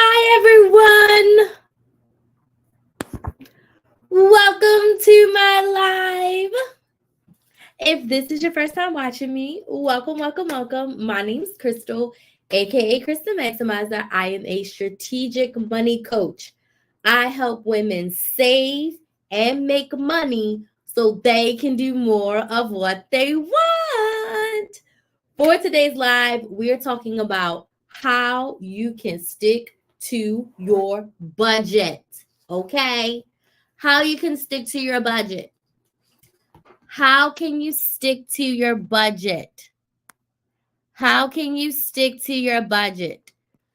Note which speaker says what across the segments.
Speaker 1: Hi, everyone. Welcome to my live. If this is your first time watching me, welcome. My name is Crystal, aka Krys the Maximizer. I am a strategic money coach. I help women save and make money so they can do more of what they want. For today's live, we're talking about how you can stick to your budget. Okay? How you can stick to your budget. How can you stick to your budget? How can you stick to your budget?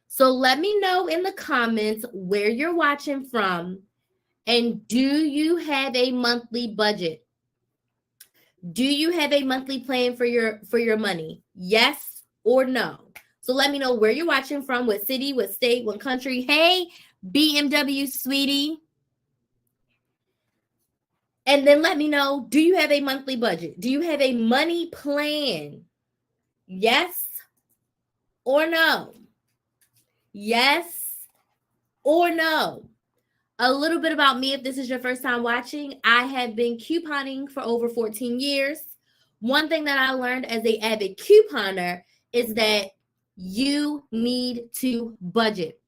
Speaker 1: So let me know in the comments where you're watching from, and do you have a monthly budget? Do you have a monthly plan for your money? Yes or no? So let me know where you're watching from, what city, what state, what country. Hey, BMW sweetie. And then let me know, do you have a monthly budget? Do you have a money plan? Yes or no? Yes or no? A little bit about me, if this is your first time watching, I have been couponing for over 14 years. One thing that I learned as an avid couponer is that you need to budget.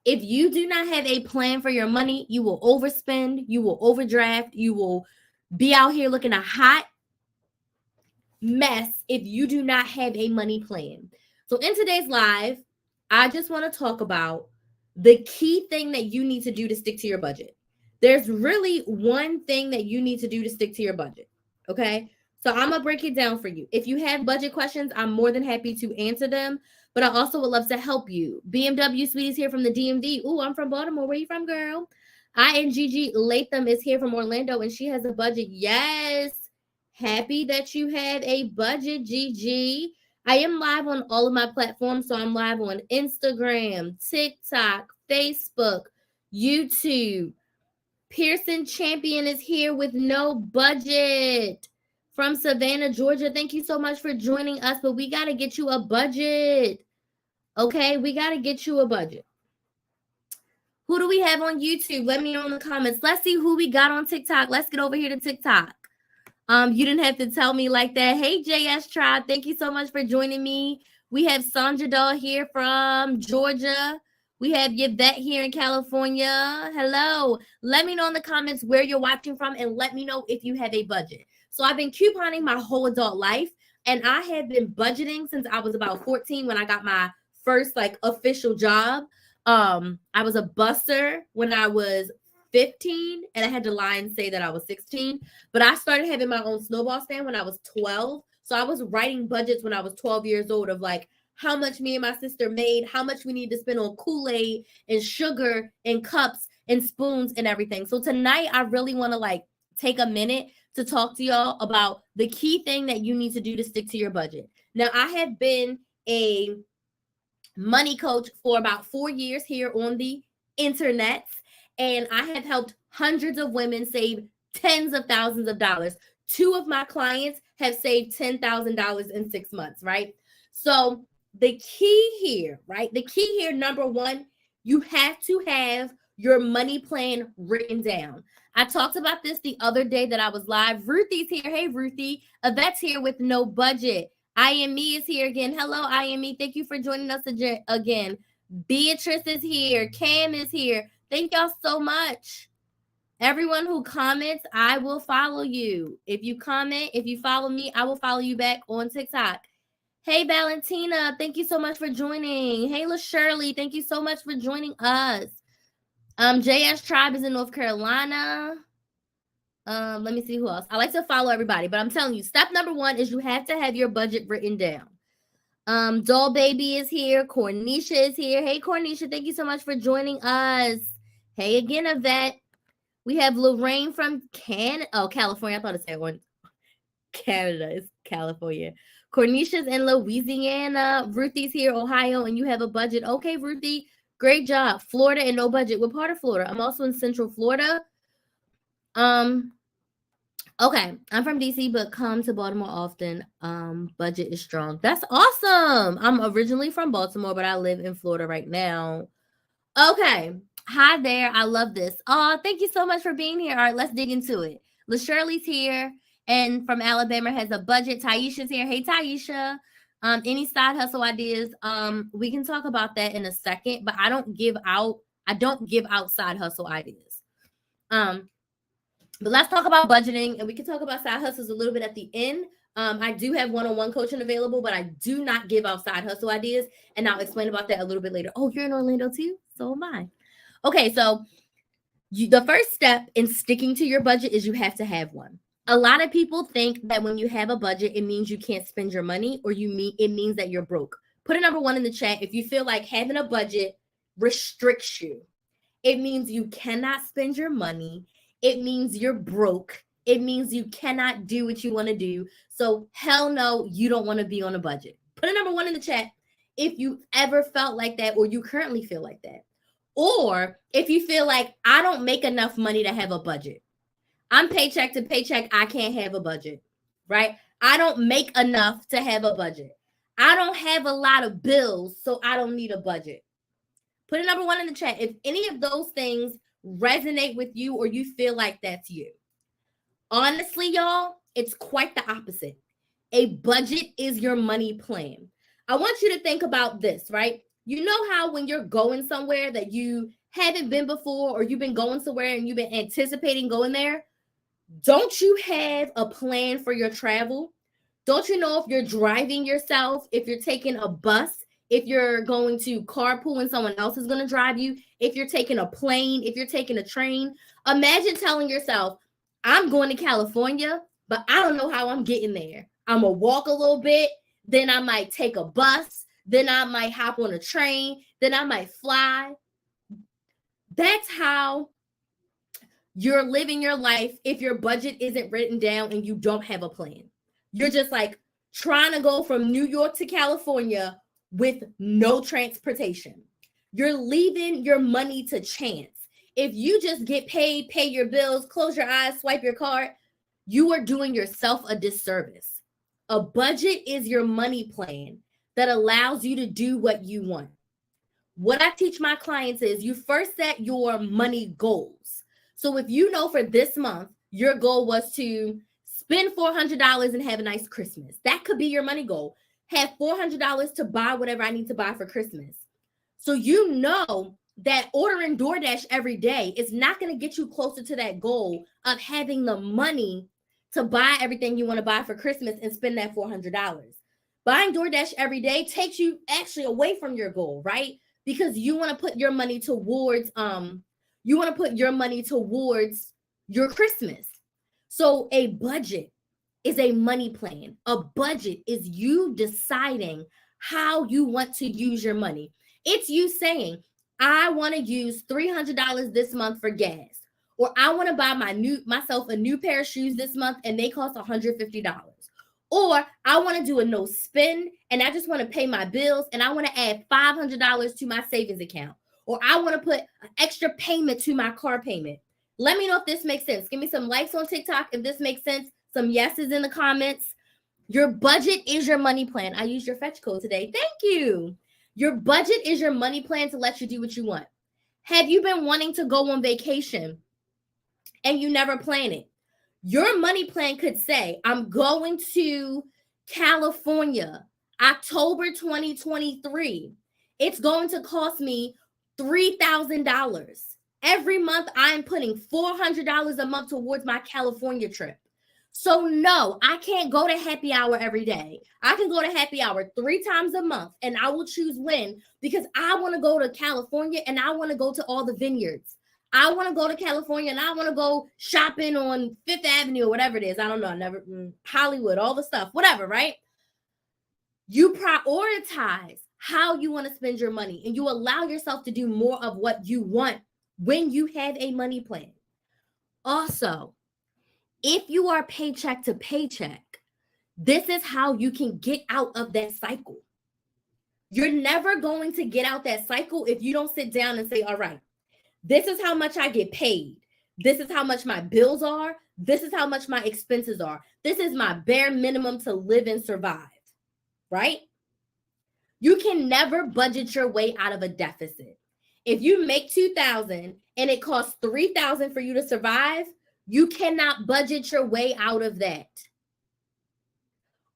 Speaker 1: If you do not have a plan for your money, you will overspend, you will overdraft, you will be out here looking a hot mess if you do not have a money plan. So in today's live, I just want to talk about the key thing that you need to do to stick to your budget. There's really one thing that you need to do to stick to your budget. Okay. So I'm going to break it down for you. If you have budget questions, I'm more than happy to answer them, but I also would love to help you. BMW Sweeties here from the DMV. Ooh, I'm from Baltimore. Where you from, girl? INGG Latham is here from Orlando and she has a budget. Yes. Happy that you have a budget, GG. I am live on all of my platforms. So I'm live on Instagram, TikTok, Facebook, YouTube. Pearson Champion is here with no budget from Savannah, Georgia. Thank you so much for joining us, but we got to get you a budget. Okay, we got to get you a budget. Who do we have on YouTube? Let me know in the comments. Let's see who we got on TikTok. Let's get over here to TikTok. You didn't have to tell me like that. Hey, JS Tribe, thank you so much for joining me. We have Sandra Doll here from Georgia. We have Yvette here in California. Hello. Let me know in the comments where you're watching from and let me know if you have a budget. So I've been couponing my whole adult life, and I have been budgeting since I was about 14 when I got my first like official job. I was a busser when I was 15, and I had to lie and say that I was 16, but I started having my own snowball stand when I was 12. So I was writing budgets when I was 12 years old of like how much me and my sister made, how much we need to spend on Kool-Aid and sugar and cups and spoons and everything. So tonight I really want to like take a minute to talk to y'all about the key thing that you need to do to stick to your budget. Now, I have been a money coach for about 4 years here on the internet, and I have helped hundreds of women save tens of thousands of dollars. 2 of my clients have saved $10,000 in 6 months, right? So the key here, right? The key here, number one, you have to have your money plan written down. I talked about this the other day that I was live. Ruthie's here. Hey, Ruthie. Yvette's here with no budget. I Am Me is here again. Hello, I Am Me. Thank you for joining us again. Beatrice is here. Cam is here. Thank y'all so much. Everyone who comments, I will follow you. If you comment, if you follow me, I will follow you back on TikTok. Hey, Valentina, thank you so much for joining. Hey, LaShirley, thank you so much for joining us. JS Tribe is in North Carolina. Let me see who else. I like to follow everybody, but I'm telling you, step number one is you have to have your budget written down. Doll Baby is here. Cornisha is here. Hey, Cornisha, thank you so much for joining us. Hey, again, Yvette. We have Lorraine from California. I thought it said one. Canada is California. Cornisha's in Louisiana. Ruthie's here, Ohio, and you have a budget. Okay, Ruthie, great job. Florida and no budget. What part of Florida? I'm also in Central Florida. Okay, I'm from DC, but come to Baltimore often. Budget is strong. That's awesome. I'm originally from Baltimore, but I live in Florida right now. Okay. Hi there. I love this. Oh, thank you so much for being here. All right, let's dig into it. LaShirley's here and from Alabama has a budget. Taisha's here. Hey Taisha. Any side hustle ideas? We can talk about that in a second, but I don't give out side hustle ideas. But let's talk about budgeting, and we can talk about side hustles a little bit at the end. I do have one-on-one coaching available, but I do not give out side hustle ideas, and I'll explain about that a little bit later. Oh, you're in Orlando too? So am I. Okay, so the first step in sticking to your budget is you have to have one. A lot of people think that when you have a budget, it means you can't spend your money, or it means that you're broke. Put a number 1 in the chat if you feel like having a budget restricts you. It means you cannot spend your money. It means you're broke. It means you cannot do what you want to do. So hell no, you don't want to be on a budget. Put a number 1 in the chat if you ever felt like that, or you currently feel like that. Or if you feel like I don't make enough money to have a budget. I'm paycheck to paycheck. I can't have a budget, right? I don't make enough to have a budget. I don't have a lot of bills, so I don't need a budget. Put a number 1 in the chat if any of those things resonate with you or you feel like that's you. Honestly, y'all, it's quite the opposite. A budget is your money plan. I want you to think about this, right? You know how when you're going somewhere that you haven't been before, or you've been going somewhere and you've been anticipating going there, don't you have a plan for your travel? Don't you know if you're driving yourself, if you're taking a bus, if you're going to carpool and someone else is going to drive you, if you're taking a plane, if you're taking a train? Imagine telling yourself, I'm going to California, but I don't know how I'm getting there. I'm going to walk a little bit, then I might take a bus, then I might hop on a train, then I might fly. That's how you're living your life if your budget isn't written down and you don't have a plan. You're just like trying to go from New York to California with no transportation. You're leaving your money to chance. If you just get paid, pay your bills, close your eyes, swipe your card, you are doing yourself a disservice. A budget is your money plan that allows you to do what you want. What I teach my clients is you first set your money goals. So if you know for this month, your goal was to spend $400 and have a nice Christmas. That could be your money goal. Have $400 to buy whatever I need to buy for Christmas. So you know that ordering DoorDash every day is not going to get you closer to that goal of having the money to buy everything you want to buy for Christmas and spend that $400. Buying DoorDash every day takes you actually away from your goal, right? Because you want to put your money towards your Christmas. So a budget is a money plan. A budget is you deciding how you want to use your money. It's you saying, I want to use $300 this month for gas, or I want to buy myself a new pair of shoes this month and they cost $150. Or I want to do a no spend and I just want to pay my bills and I want to add $500 to my savings account. Or I want to put an extra payment to my car payment. Let me know if this makes sense. Give me some likes on TikTok if this makes sense. Some yeses in the comments. Your budget is your money plan. I used your fetch code today. Thank you. Your budget is your money plan to let you do what you want. Have you been wanting to go on vacation and you never plan it? Your money plan could say, I'm going to California, October 2023. It's going to cost me $3,000. Every month, I'm putting $400 a month towards my California trip. So no, I can't go to happy hour every day. I can go to happy hour 3 times a month, and I will choose when, because I want to go to California and I want to go to all the vineyards. I want to go to California and I want to go shopping on Fifth Avenue or whatever it is. I don't know. Hollywood, all the stuff, whatever, right? You prioritize how you want to spend your money and you allow yourself to do more of what you want when you have a money plan. Also, if you are paycheck to paycheck, this is how you can get out of that cycle. You're never going to get out that cycle if you don't sit down and say, all right, this is how much I get paid. This is how much my bills are. This is how much my expenses are. This is my bare minimum to live and survive, right? You can never budget your way out of a deficit. If you make $2,000 and it costs $3,000 for you to survive, you cannot budget your way out of that.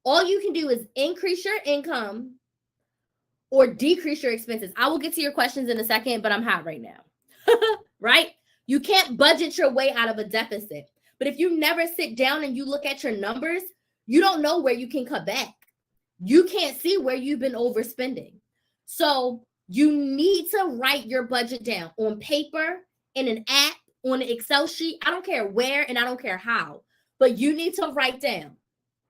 Speaker 1: All you can do is increase your income or decrease your expenses. I will get to your questions in a second, but I'm hot right now. Right? You can't budget your way out of a deficit. But if you never sit down and you look at your numbers, you don't know where you can cut back. You can't see where you've been overspending. So you need to write your budget down on paper, in an app, on an Excel sheet. I don't care where and I don't care how, but you need to write down,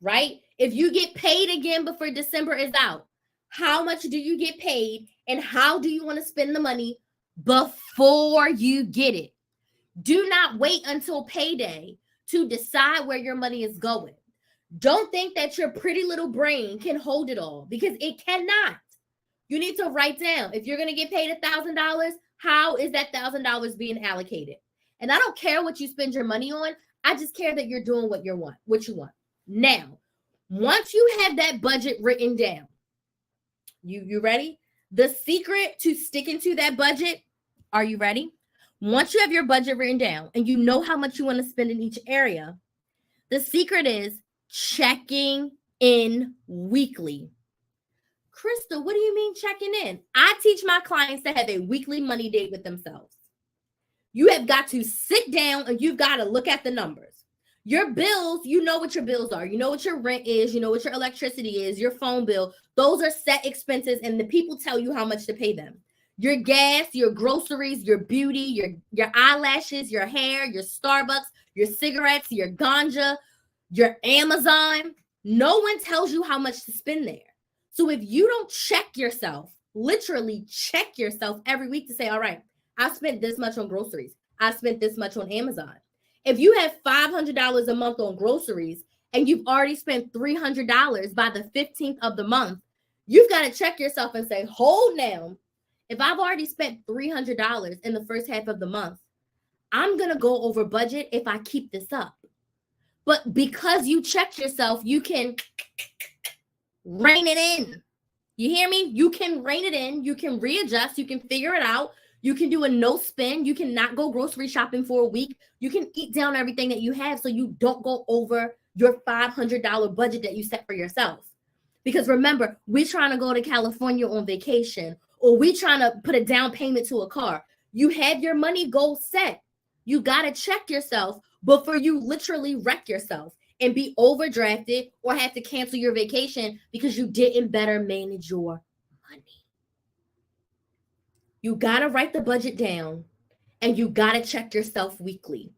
Speaker 1: right? If you get paid again before December is out, how much do you get paid and how do you want to spend the money before you get it? Do not wait until payday to decide where your money is going. Don't think that your pretty little brain can hold it all, because it cannot. You need to write down, if you're going to get paid $1,000, how is that $1,000 being allocated? And I don't care what you spend your money on. I just care that you're doing what you want. Now, once you have that budget written down, you ready? The secret to sticking to that budget, are you ready? Once you have your budget written down and you know how much you want to spend in each area, the secret is checking in weekly. Crystal, what do you mean checking in? I teach my clients to have a weekly money date with themselves. You have got to sit down and you've got to look at the numbers. Your bills, you know what your bills are. You know what your rent is. You know what your electricity is, your phone bill. Those are set expenses, and the people tell you how much to pay them. Your gas, your groceries, your beauty, your eyelashes, your hair, your Starbucks, your cigarettes, your ganja, your Amazon. No one tells you how much to spend there. So if you don't check yourself, literally check yourself every week to say, all right, I spent this much on groceries. I spent this much on Amazon. If you have $500 a month on groceries and you've already spent $300 by the 15th of the month, you've got to check yourself and say, hold now. If I've already spent $300 in the first half of the month, I'm going to go over budget if I keep this up. But because you checked yourself, you can rein it in. You hear me? You can rein it in. You can readjust. You can figure it out. You can do a no spend. You can not go grocery shopping for a week. You can eat down everything that you have so you don't go over your $500 budget that you set for yourself. Because remember, we're trying to go to California on vacation, or we're trying to put a down payment to a car. You have your money goal set. You got to check yourself before you literally wreck yourself and be overdrafted or have to cancel your vacation because you didn't better manage your money. You got to write the budget down and you got to check yourself weekly.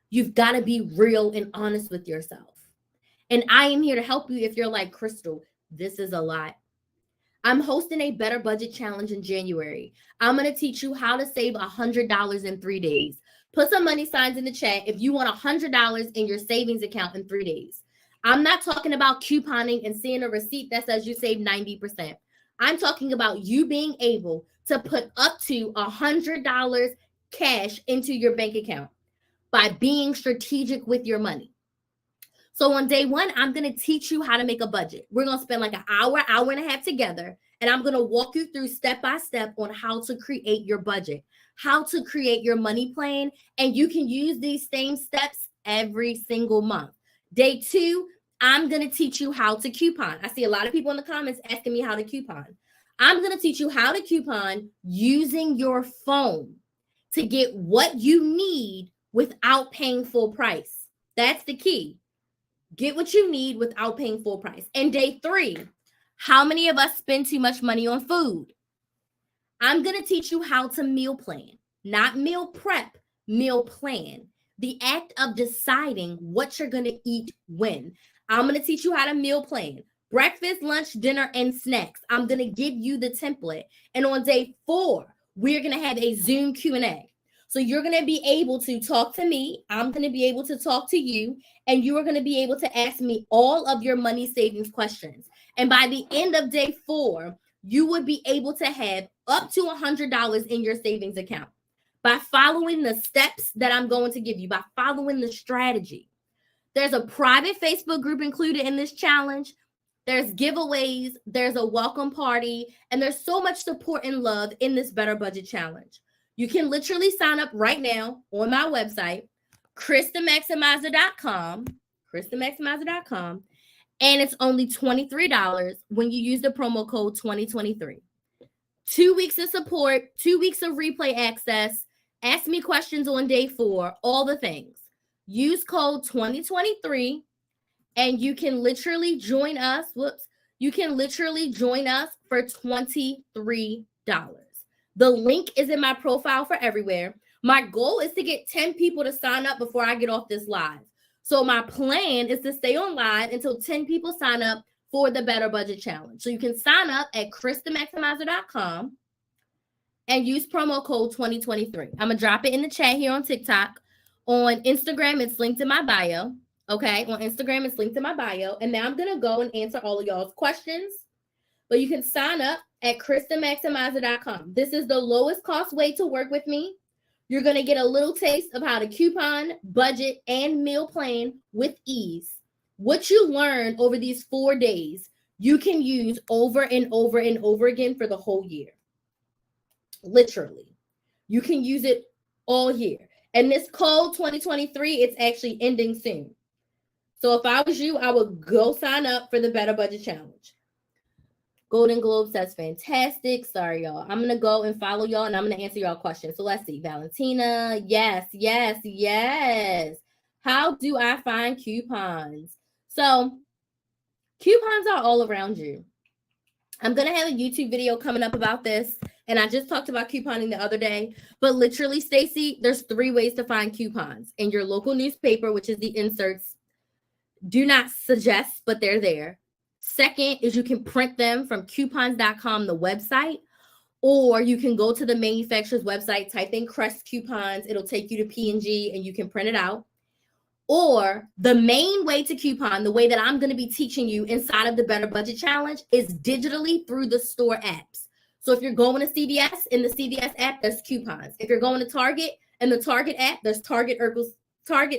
Speaker 1: You've got to be real and honest with yourself. And I am here to help you if you're like, Crystal, this is a lot. I'm hosting a Better Budget Challenge in January. I'm going to teach you how to save $100 in 3 days. Put some money signs in the chat if you want $100 in your savings account in 3 days. I'm not talking about couponing and seeing a receipt that says you saved 90%. I'm talking about you being able to put up to $100 cash into your bank account by being strategic with your money. So on day one, I'm going to teach you how to make a budget. We're going to spend like an hour and a half together, and I'm going to walk you through step by step on how to create your budget, how to create your money plan, and you can use these same steps every single month. Day two, I'm going to teach you how to coupon. I see a lot of people in the comments asking me how to coupon. I'm going to teach you how to coupon using your phone to get what you need without paying full price. That's the key. Get what you need without paying full price. And day three, how many of us spend too much money on food? I'm going to teach you how to meal plan, not meal prep, meal plan. The act of deciding what you're going to eat when. I'm going to teach you how to meal plan. Breakfast, lunch, dinner, and snacks. I'm going to give you the template. And on day 4, we're going to have a Zoom Q&A. So you're going to be able to talk to me. I'm going to be able to talk to you. And you are going to be able to ask me all of your money savings questions. And by the end of day 4, you would be able to have up to $100 in your savings account by following the steps that I'm going to give you, by following the strategy. There's a private Facebook group included in this challenge. There's giveaways, there's a welcome party, and there's so much support and love in this Better Budget Challenge. You can literally sign up right now on my website, KrysTheMaximizer.com, KrysTheMaximizer.com, and it's only $23 when you use the promo code 2023. 2 weeks of support, 2 weeks of replay access, ask me questions on day 4, all the things. Use code 2023 and you can literally join us. You can literally join us for $23. The link is in my profile for everywhere. My goal is to get 10 people to sign up before I get off this live. So my plan is to stay on live until 10 people sign up for the Better Budget Challenge. So you can sign up at KrysTheMaximizer.com and use promo code 2023. I'm going to drop it in the chat here on TikTok. On Instagram, it's linked in my bio. Okay, on Instagram, it's linked in my bio. And now I'm going to go and answer all of y'all's questions. But you can sign up at KrysTheMaximizer.com. This is the lowest cost way to work with me. You're going to get a little taste of how to coupon, budget, and meal plan with ease. What you learn over these 4 days, you can use over and over and over again for the whole year. Literally. You can use it all year. And this code 2023, it's actually ending soon. So if I was you, I would go sign up for the Better Budget Challenge. Golden Globe says fantastic. Sorry, y'all. I'm going to go and follow y'all, and I'm going to answer y'all questions. So let's see. Valentina, yes. How do I find coupons? So coupons are all around you. I'm going to have a YouTube video coming up about this, and I just talked about couponing the other day. But literally, Stacy, there's 3 ways to find coupons. In your local newspaper, which is the inserts, do not suggest, but they're there. Second is you can print them from coupons.com, the website, or you can go to the manufacturer's website, type in Krys coupons. It'll take you to P&G and you can print it out. Or the main way to coupon, the way that I'm going to be teaching you inside of the Better Budget Challenge, is digitally through the store apps. So if you're going to CVS, in the CVS app, there's coupons. If you're going to Target, in the Target app, there's Target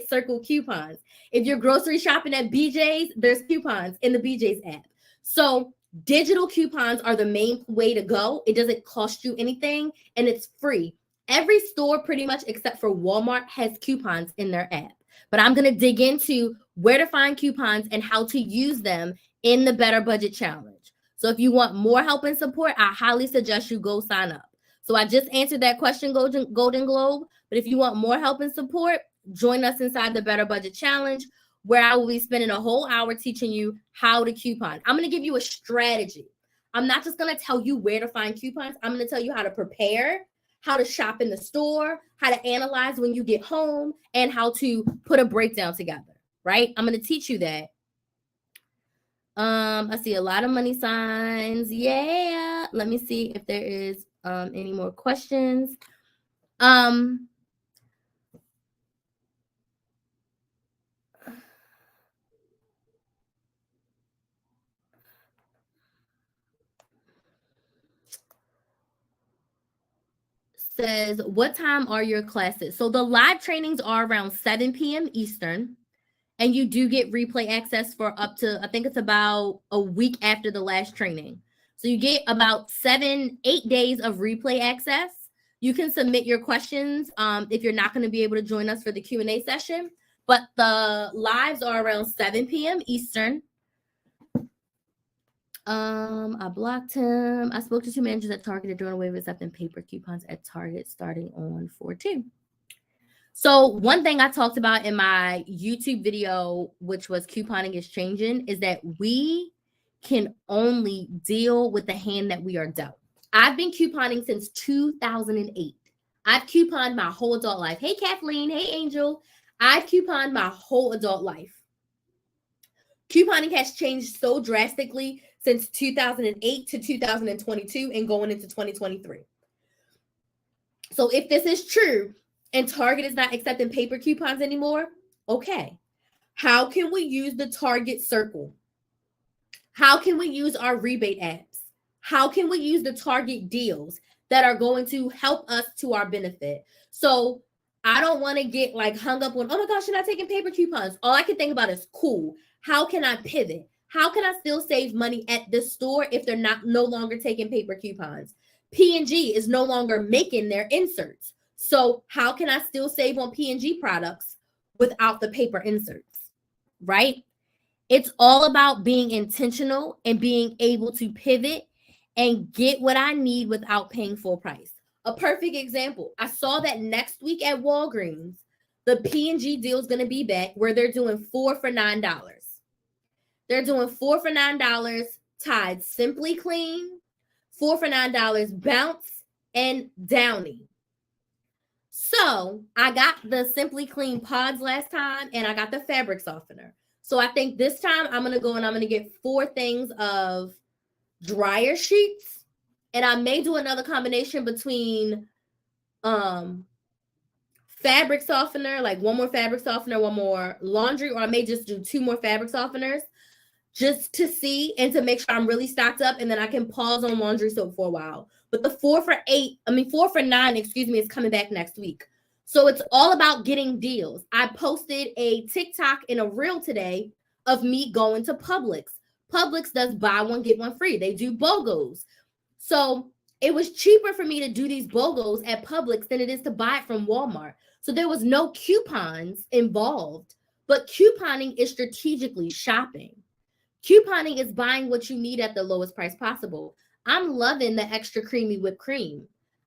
Speaker 1: Circle coupons. If you're grocery shopping at BJ's, there's coupons in the BJ's app. So digital coupons are the main way to go. It doesn't cost you anything, and it's free. Every store, pretty much except for Walmart, has coupons in their app. But I'm going to dig into where to find coupons and how to use them in the Better Budget Challenge. So if you want more help and support, I highly suggest you go sign up. So I just answered that question, Golden Globe. But if you want more help and support, join us inside the Better Budget Challenge, where I will be spending a whole hour teaching you how to coupon. I'm going to give you a strategy. I'm not just going to tell you where to find coupons. I'm going to tell you how to prepare, how to shop in the store, how to analyze when you get home, and how to put a breakdown together, right? I'm going to teach you that. I see a lot of money signs. Yeah. Let me see if there is any more questions. Says, what time are your classes? So the live trainings are around 7 p.m. Eastern, and you do get replay access for up to, I think it's about a week after the last training. So you get about 7-8 days of replay access. You can submit your questions if you're not going to be able to join us for the Q&A session, but the lives are around 7 p.m. Eastern. I blocked him. I spoke to 2 managers at Target. They're doing away with accepting paper coupons at Target starting on 4/2. So one thing I talked about in my YouTube video, which was couponing is changing, is that we can only deal with the hand that we are dealt. I've been couponing since 2008. I've couponed my whole adult life. Hey, Kathleen. Hey, Angel. I've couponed my whole adult life. Couponing has changed so drastically since 2008 to 2022 and going into 2023. So if this is true and Target is not accepting paper coupons anymore, okay. How can we use the Target Circle? How can we use our rebate apps? How can we use the Target deals that are going to help us to our benefit? So I don't want to get like hung up on, oh my gosh, you're not taking paper coupons. All I can think about is, cool, how can I pivot? How can I still save money at the store if they're no longer taking paper coupons? P&G is no longer making their inserts. So how can I still save on P&G products without the paper inserts, right? It's all about being intentional and being able to pivot and get what I need without paying full price. A perfect example, I saw that next week at Walgreens, the P&G deal is going to be back where they're doing 4 for $9. They're doing 4 for $9 Tide Simply Clean, 4 for $9 Bounce, and Downy. So I got the Simply Clean pods last time, and I got the fabric softener. So I think this time I'm going to go and I'm going to get 4 things of dryer sheets, and I may do another combination between fabric softener, like 1 more fabric softener, 1 more laundry, or I may just do 2 more fabric softeners just to see and to make sure I'm really stocked up, and then I can pause on laundry soap for a while. But the 4 for $9, is coming back next week. So it's all about getting deals. I posted a TikTok and a reel today of me going to Publix. Publix does buy one, get one free. They do BOGOs. So it was cheaper for me to do these BOGOs at Publix than it is to buy it from Walmart. So there was no coupons involved, but couponing is strategically shopping. Couponing is buying what you need at the lowest price possible. I'm loving the extra creamy whipped cream.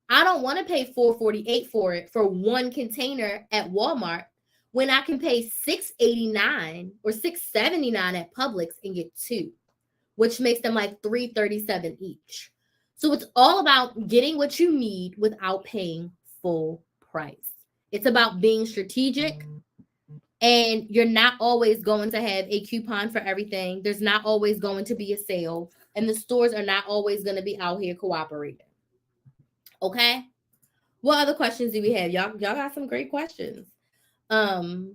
Speaker 1: I don't want to pay $4.48 for it for 1 container at Walmart when I can pay $6.89 or $6.79 at Publix and get 2, which makes them like $3.37 each. So it's all about getting what you need without paying full price. It's about being strategic. And you're not always going to have a coupon for everything. There's not always going to be a sale. And the stores are not always going to be out here cooperating. Okay? What other questions do we have? Y'all got some great questions. My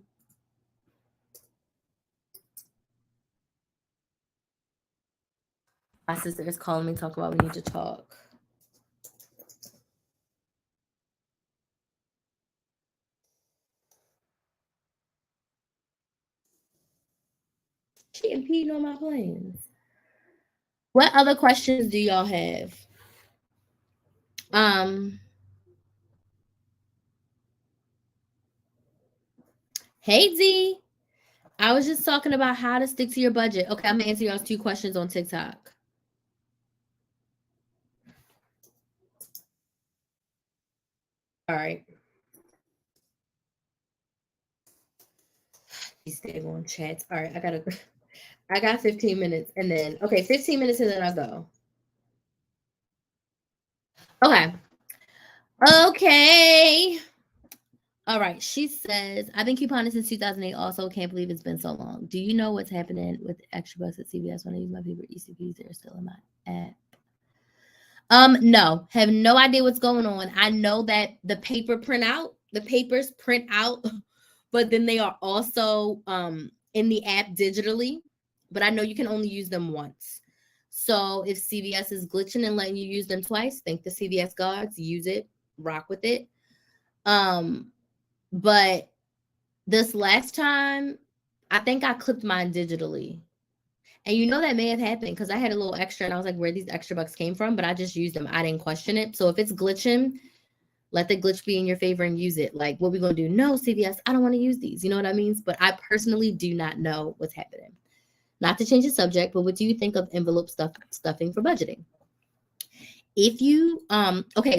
Speaker 1: sister is calling me, talk about we need to talk. She impeding on my plans. What other questions do y'all have? Hey Z, I was just talking about how to stick to your budget. Okay, I'm gonna answer y'all's 2 questions on TikTok. All right. These on chats. All right, I got 15 minutes and then 15 minutes and then I'll go. Okay. All right. She says, I've been couponing since 2008. Also, can't believe it's been so long. Do you know what's happening with extra bucks at CVS when I use my favorite ECPs? They're still in my app. No, have no idea what's going on. I know that the papers print out, but then they are also in the app digitally. But I know you can only use them once. So if CVS is glitching and letting you use them twice, thank the CVS guards, use it, rock with it. But this last time, I think I clipped mine digitally. And you know that may have happened because I had a little extra and I was like, where these extra bucks came from? But I just used them. I didn't question it. So if it's glitching, let the glitch be in your favor and use it. Like, what we going to do? No, CVS, I don't want to use these. You know what I mean? But I personally do not know what's happening. Not to change the subject, but what do you think of envelope stuffing for budgeting? If you,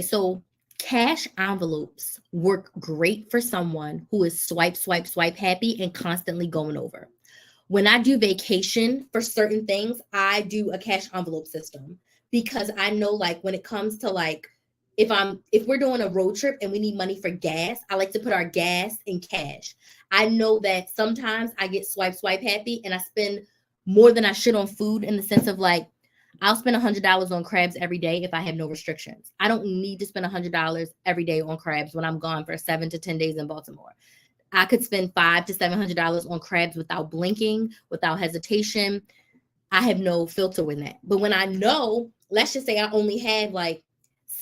Speaker 1: so cash envelopes work great for someone who is swipe happy and constantly going over. When I do vacation for certain things, I do a cash envelope system because I know like when it comes to like, if we're doing a road trip and we need money for gas, I like to put our gas in cash. I know that sometimes I get swipe happy and I spend more than I should on food in the sense of like, I'll spend $100 on crabs every day if I have no restrictions. I don't need to spend $100 every day on crabs when I'm gone for 7 to 10 days in Baltimore. I could spend $500 to $700 on crabs without blinking, without hesitation. I have no filter in that. But when I know, let's just say I only have like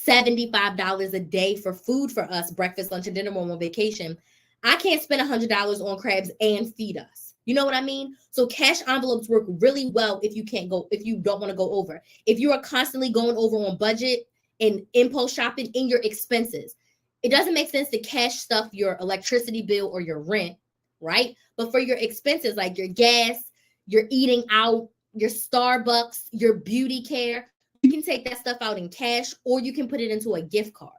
Speaker 1: $75 a day for food for us, breakfast, lunch, and dinner when we're on vacation, I can't spend $100 on crabs and feed us. You know what I mean? So cash envelopes work really well if you don't want to go over. If you are constantly going over on budget in impulse shopping in your expenses. It doesn't make sense to cash stuff your electricity bill or your rent, right? But for your expenses, like your gas, your eating out, your Starbucks, your beauty care, you can take that stuff out in cash or you can put it into a gift card,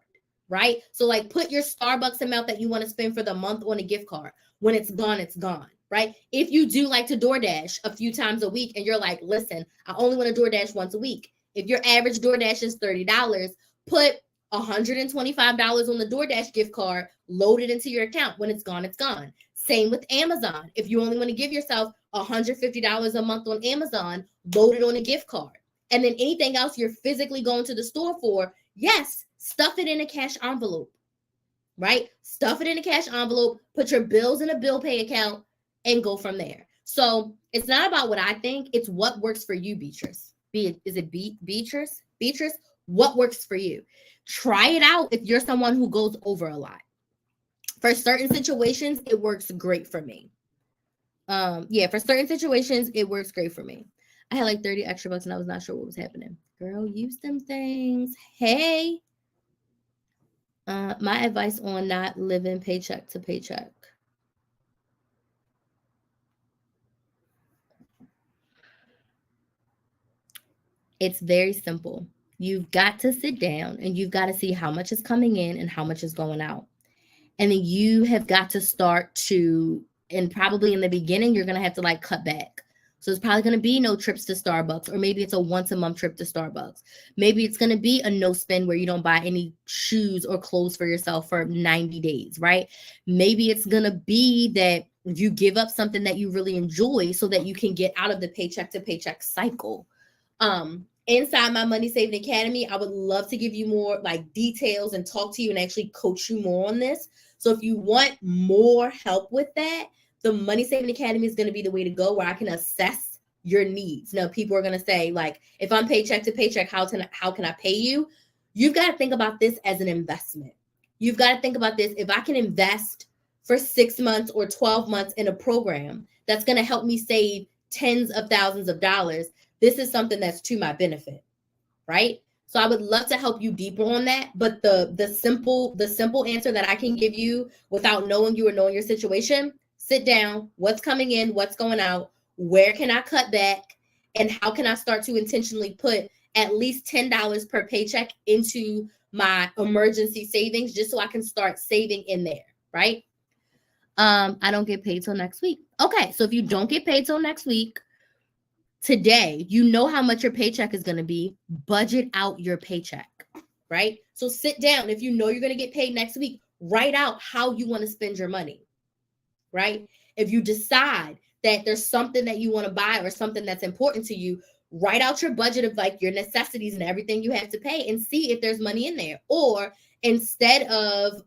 Speaker 1: right? So like put your Starbucks amount that you want to spend for the month on a gift card. When it's gone, right? If you do like to DoorDash a few times a week and you're like, listen, I only want to DoorDash once a week. If your average DoorDash is $30, put $125 on the DoorDash gift card, load it into your account. When it's gone, it's gone. Same with Amazon. If you only want to give yourself $150 a month on Amazon, load it on a gift card. And then anything else you're physically going to the store for, yes, stuff it in a cash envelope, right? Stuff it in a cash envelope, put your bills in a bill pay account, and go from there. So it's not about what I think, it's what works for you, Beatrice. Beatrice? What works for you? Try it out if you're someone who goes over a lot. For certain situations, it works great for me. For certain situations, it works great for me. I had like 30 extra bucks and I was not sure what was happening. Girl, use them things. Hey. My advice on not living paycheck to paycheck. It's very simple. You've got to sit down and you've got to see how much is coming in and how much is going out. And then you have got to start to, and probably in the beginning, you're going to have to like cut back. So it's probably going to be no trips to Starbucks, or maybe it's a once a month trip to Starbucks. Maybe it's going to be a no spend where you don't buy any shoes or clothes for yourself for 90 days, right? Maybe it's going to be that you give up something that you really enjoy so that you can get out of the paycheck to paycheck cycle. Inside my Money Saving Academy, I would love to give you more like details and talk to you and actually coach you more on this. So if you want more help with that, the Money Saving Academy is going to be the way to go, where I can assess your needs. Now, people are going to say, like, if I'm paycheck to paycheck, how can I pay you? You've got to think about this as an investment. You've got to think about this. If I can invest for 6 months or 12 months in a program that's going to help me save tens of thousands of dollars, this is something that's to my benefit, right? So I would love to help you deeper on that. But the simple answer that I can give you without knowing you or knowing your situation, sit down, what's coming in, what's going out, where can I cut back, and how can I start to intentionally put at least $10 per paycheck into my emergency savings just so I can start saving in there, right? I don't get paid till next week. Okay, so if you don't get paid till next week, today, you know how much your paycheck is going to be. Budget out your paycheck, right? So sit down. If you know you're going to get paid next week, write out how you want to spend your money, right? If you decide that there's something that you want to buy or something that's important to you, write out your budget of like your necessities and everything you have to pay and see if there's money in there. Or instead of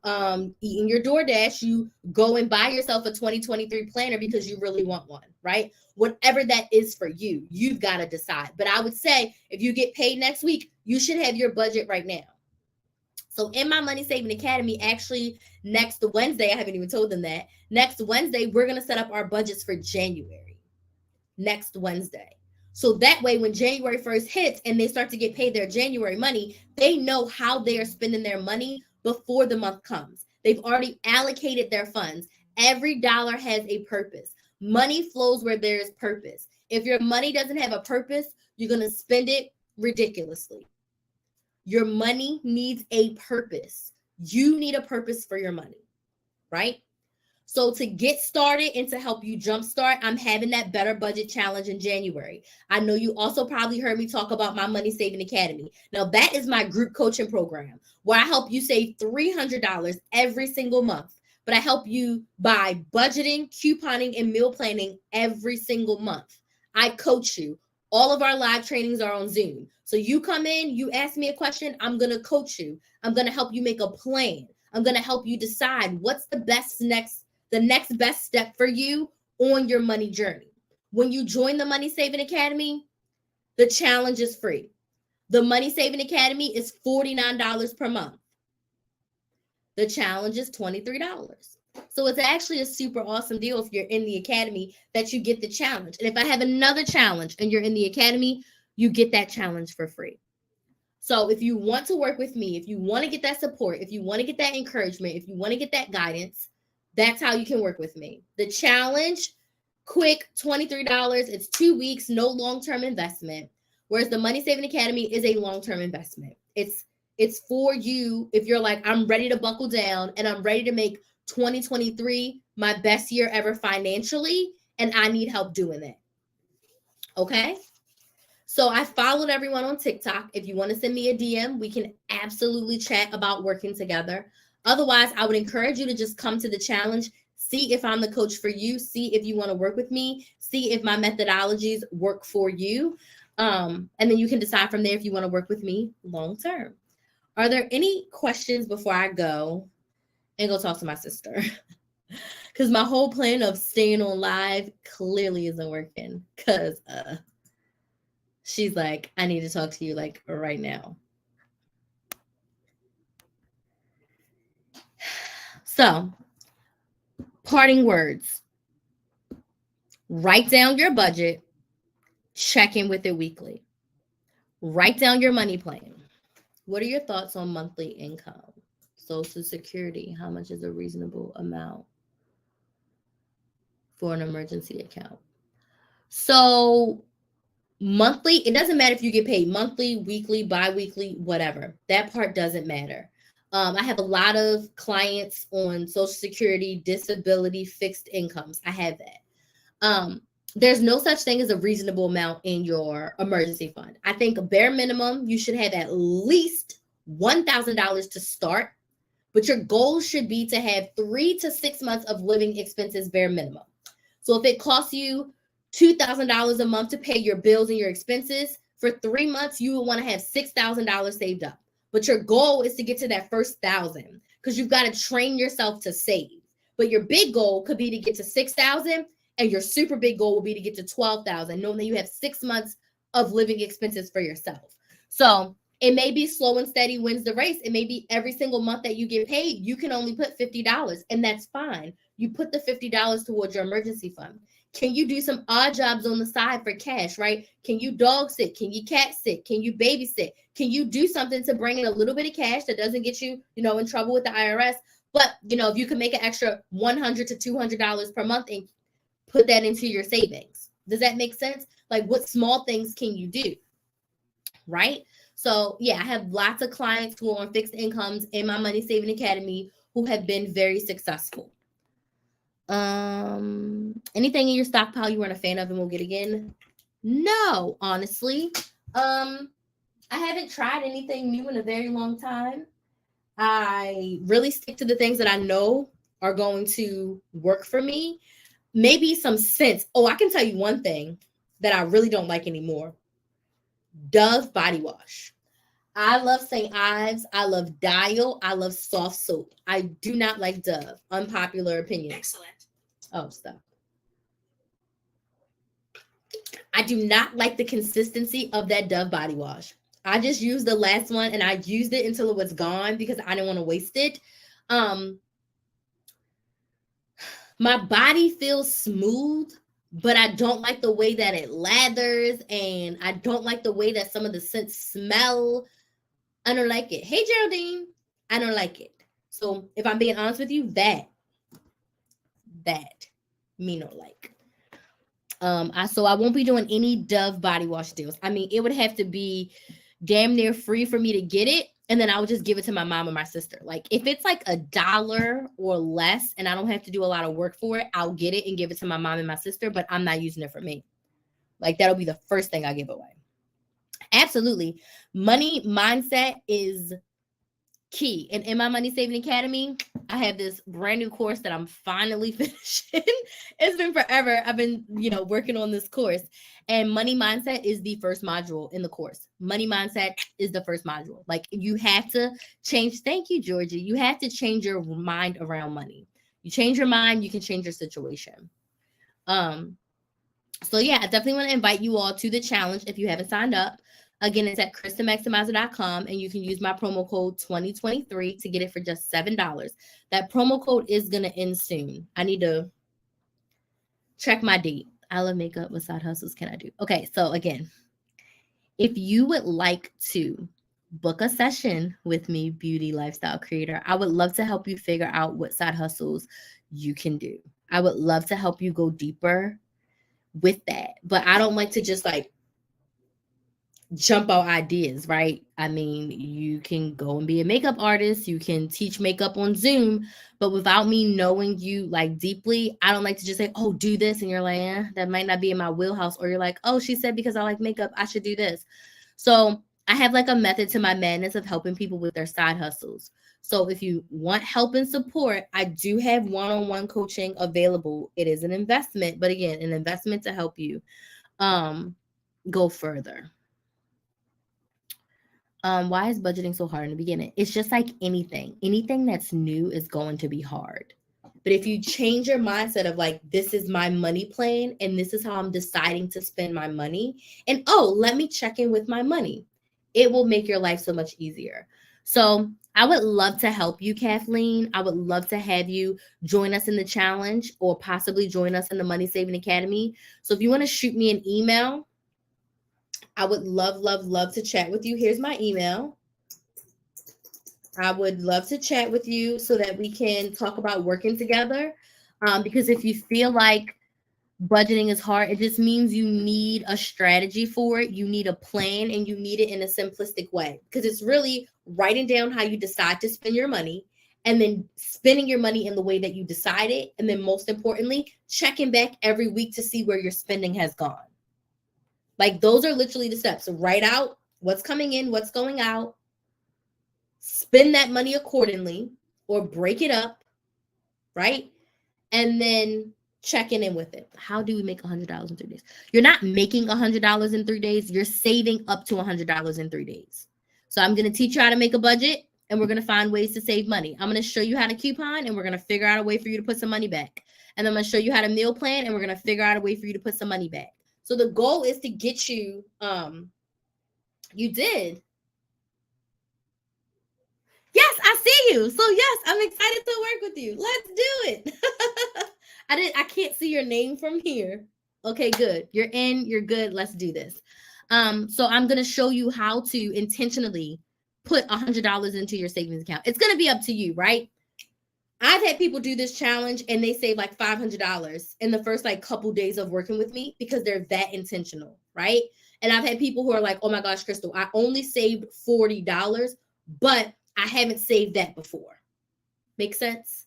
Speaker 1: eating your DoorDash, you go and buy yourself a 2023 planner because you really want one, right? Whatever that is for you, you've got to decide. But I would say if you get paid next week, you should have your budget right now. So in my Money Saving Academy, actually next Wednesday, I haven't even told them that, next Wednesday, we're going to set up our budgets for January. Next Wednesday. So that way, when January 1st hits and they start to get paid their January money, they know how they are spending their money before the month comes. They've already allocated their funds. Every dollar has a purpose. Money flows where there is purpose. If your money doesn't have a purpose, you're going to spend it ridiculously. Your money needs a purpose. You need a purpose for your money, right? So to get started and to help you jumpstart, I'm having that Better Budget Challenge in January. I know you also probably heard me talk about my Money Saving Academy. Now, that is my group coaching program where I help you save $300 every single month. But I help you by budgeting, couponing, and meal planning every single month. I coach you. All of our live trainings are on Zoom. So you come in, you ask me a question, I'm going to coach you. I'm going to help you make a plan. I'm going to help you decide what's the next best step for you on your money journey. When you join the Money Saving Academy, the challenge is free. The Money Saving Academy is $49 per month. The challenge is $23. So it's actually a super awesome deal if you're in the academy that you get the challenge. And if I have another challenge and you're in the academy, you get that challenge for free. So if you want to work with me, if you want to get that support, if you want to get that encouragement, if you want to get that guidance, that's how you can work with me. The challenge, quick, $23. It's 2 weeks, no long-term investment. Whereas the Money Saving Academy is a long-term investment. It's for you if you're like, I'm ready to buckle down and I'm ready to make 2023 my best year ever financially, and I need help doing that. Okay? So I followed everyone on TikTok. If you want to send me a DM, we can absolutely chat about working together. Otherwise, I would encourage you to just come to the challenge, see if I'm the coach for you, see if you want to work with me, see if my methodologies work for you. And then you can decide from there if you want to work with me long term. Are there any questions before I go and go talk to my sister? Because my whole plan of staying on live clearly isn't working because she's like, I need to talk to you like right now. So, parting words. Write down your budget, check in with it weekly. Write down your money plan. What are your thoughts on monthly income? Social Security, how much is a reasonable amount for an emergency account? So, monthly, it doesn't matter if you get paid monthly, weekly, bi-weekly, whatever. That part doesn't matter. I have a lot of clients on Social Security, disability, fixed incomes. I have that. There's no such thing as a reasonable amount in your emergency fund. I think a bare minimum, you should have at least $1,000 to start, but your goal should be to have 3 to 6 months of living expenses bare minimum. So if it costs you $2,000 a month to pay your bills and your expenses, for 3 months, you will want to have $6,000 saved up. But your goal is to get to that first 1,000 because you've got to train yourself to save. But your big goal could be to get to 6,000, and your super big goal will be to get to 12,000, knowing that you have 6 months of living expenses for yourself. So it may be slow and steady wins the race. It may be every single month that you get paid, you can only put $50, and that's fine. You put the $50 towards your emergency fund. Can you do some odd jobs on the side for cash, right? Can you dog sit? Can you cat sit? Can you babysit? Can you do something to bring in a little bit of cash that doesn't get you, in trouble with the IRS? But, if you can make an extra $100 to $200 per month and put that into your savings. Does that make sense? Like, what small things can you do? Right? So, yeah, I have lots of clients who are on fixed incomes in my Money Saving Academy who have been very successful. Anything in your stockpile you weren't a fan of and will get again? No, honestly. I haven't tried anything new in a very long time. I really stick to the things that I know are going to work for me. Maybe some scents. Oh, I can tell you one thing that I really don't like anymore. Dove body wash. I love St. Ives. I love Dial. I love soft soap. I do not like Dove. Unpopular opinion.
Speaker 2: Excellent.
Speaker 1: Oh, stop. I do not like the consistency of that Dove body wash. I just used the last one and I used it until it was gone because I didn't want to waste it. My body feels smooth, but I don't like the way that it lathers, and I don't like the way that some of the scents smell. I don't like it. Hey, Geraldine, I don't like it. So if I'm being honest with you, that me no like. So I won't be doing any Dove body wash deals. I mean, it would have to be damn near free for me to get it, and then I would just give it to my mom and my sister. Like, if it's like $1 or less and I don't have to do a lot of work for it, I'll get it and give it to my mom and my sister, but I'm not using it for me. Like, that'll be the first thing I give away. Absolutely. Money mindset is key. And in my Money Saving Academy, I have this brand new course that I'm finally finishing. It's been forever. I've been, working on this course. And money mindset is the first module in the course. Money mindset is the first module. Like, you have to change. Thank you, Georgia. You have to change your mind around money. You change your mind, you can change your situation. So yeah, I definitely want to invite you all to the challenge if you haven't signed up. Again, it's at KrysTheMaximizer.com, and you can use my promo code 2023 to get it for just $7. That promo code is going to end soon. I need to check my date. I love makeup. What side hustles can I do? Okay, so again, if you would like to book a session with me, beauty lifestyle creator. I would love to help you figure out what side hustles you can do. I would love to help you go deeper with that. But I don't like to just like jump out ideas, right? I mean, you can go and be a makeup artist, you can teach makeup on Zoom, but without me knowing you like deeply, I don't like to just say, oh, do this. And you're like, that might not be in my wheelhouse. Or you're like, oh, she said because I like makeup, I should do this. So I have like a method to my madness of helping people with their side hustles. So if you want help and support, I do have one-on-one coaching available. It is an investment, but again, an investment to help you go further. Why is budgeting so hard in the beginning? It's just like anything. Anything that's new is going to be hard. But if you change your mindset of like, this is my money plan and this is how I'm deciding to spend my money, and oh, let me check in with my money, it will make your life so much easier. So I would love to help you, Kathleen. I would love to have you join us in the challenge or possibly join us in the Money Saving Academy. So if you want to shoot me an email, I would love to chat with you. Here's my email. I would love to chat with you so that we can talk about working together. Because if you feel like budgeting is hard, it just means you need a strategy for it. You need a plan and you need it in a simplistic way. Because it's really writing down how you decide to spend your money and then spending your money in the way that you decided. And then most importantly, checking back every week to see where your spending has gone. Like those are literally the steps. So write out what's coming in, what's going out, spend that money accordingly or break it up, right? And then checking in with it. How do we make $100 in 3 days? You're not making $100 in 3 days. You're saving up to $100 in 3 days. So I'm going to teach you how to make a budget and we're going to find ways to save money. I'm going to show you how to coupon and we're going to figure out a way for you to put some money back. And I'm going to show you how to meal plan and we're going to figure out a way for you to put some money back. So the goal is to get you, you did. Yes, I see you. So yes, I'm excited to work with you. Let's do it. I can't see your name from here. Okay, good. You're in, you're good. Let's do this. So I'm going to show you how to intentionally put $100 into your savings account. It's going to be up to you, right? I've had people do this challenge and they save like $500 in the first like couple days of working with me because they're that intentional, right? And I've had people who are like, oh my gosh, Crystal, I only saved $40, but I haven't saved that before. Make sense?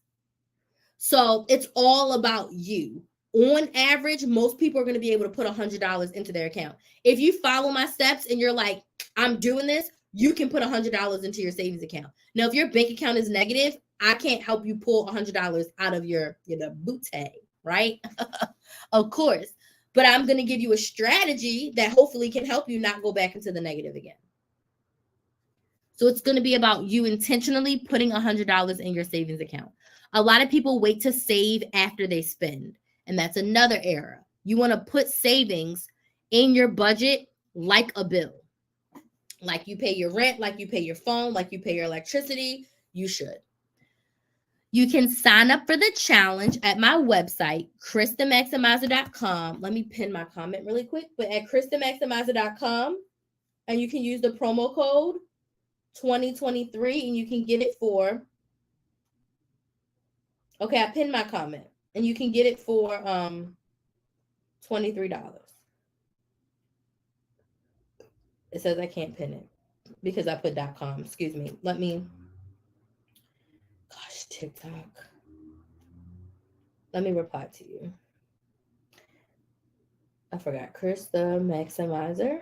Speaker 1: So it's all about you. On average, most people are going to be able to put $100 into their account. If you follow my steps and you're like, I'm doing this, you can put $100 into your savings account. Now, if your bank account is negative, I can't help you pull $100 out of your bootay, right? Of course. But I'm going to give you a strategy that hopefully can help you not go back into the negative again. So it's going to be about you intentionally putting $100 in your savings account. A lot of people wait to save after they spend, and that's another error. You want to put savings in your budget like a bill. Like you pay your rent, like you pay your phone, like you pay your electricity, you should. You can sign up for the challenge at my website, KrysTheMaximizer.com. Let me pin my comment really quick, but at KrysTheMaximizer.com, and you can use the promo code 2023 and you can get it for, okay, I pinned my comment and you can get it for $23. It says I can't pin it because I put .com. Excuse me. Let me, gosh, TikTok. Let me reply to you. I forgot. Krys the Maximizer.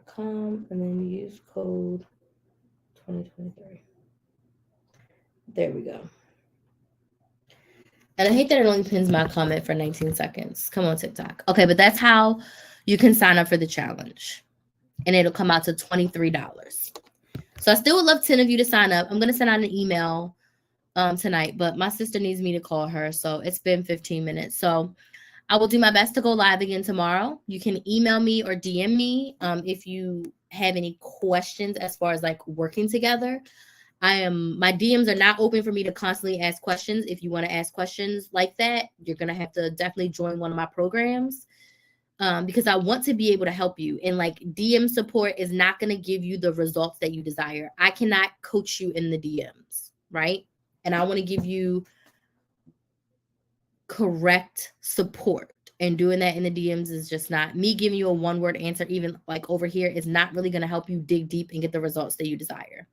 Speaker 1: .com and then use code 2023. There we go. And I hate that it only pins my comment for 19 seconds. Come on, TikTok. Okay, but that's how you can sign up for the challenge. And it'll come out to $23. So I still would love 10 of you to sign up. I'm going to send out an email tonight, but my sister needs me to call her. So it's been 15 minutes. So I will do my best to go live again tomorrow. You can email me or DM me if you have any questions as far as like working together. My DMs are not open for me to constantly ask questions. If you want to ask questions like that, you're going to have to definitely join one of my programs. because I want to be able to help you. And like DM support is not going to give you the results that you desire. I cannot coach you in the DMs, right? And I want to give you correct support. And doing that in the DMs is just not me giving you a one-word answer, even like over here, is not really going to help you dig deep and get the results that you desire.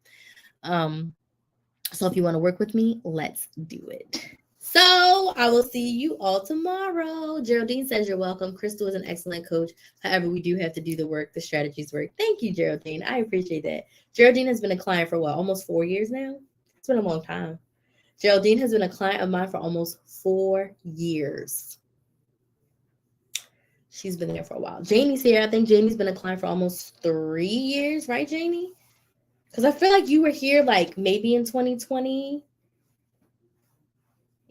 Speaker 1: So if you want to work with me, let's do it. So I will see you all tomorrow. Geraldine says you're welcome. Crystal is an excellent coach. However, we do have to do the work, the strategies work. Thank you, Geraldine. I appreciate that. Geraldine has been a client for what, almost 4 years now? It's been a long time. Geraldine has been a client of mine for almost 4 years. She's been there for a while. Jamie's here. I think Jamie's been a client for almost 3 years, right, Jamie? Because I feel like you were here like maybe in 2020.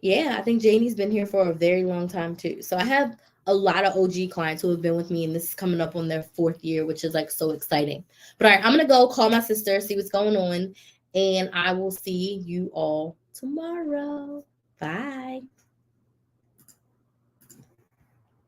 Speaker 1: Yeah, I think Jamie's been here for a very long time too. So I have a lot of OG clients who have been with me, and this is coming up on their 4th year, which is like so exciting. But all right, I'm going to go call my sister, see what's going on, and I will see you all tomorrow. Bye.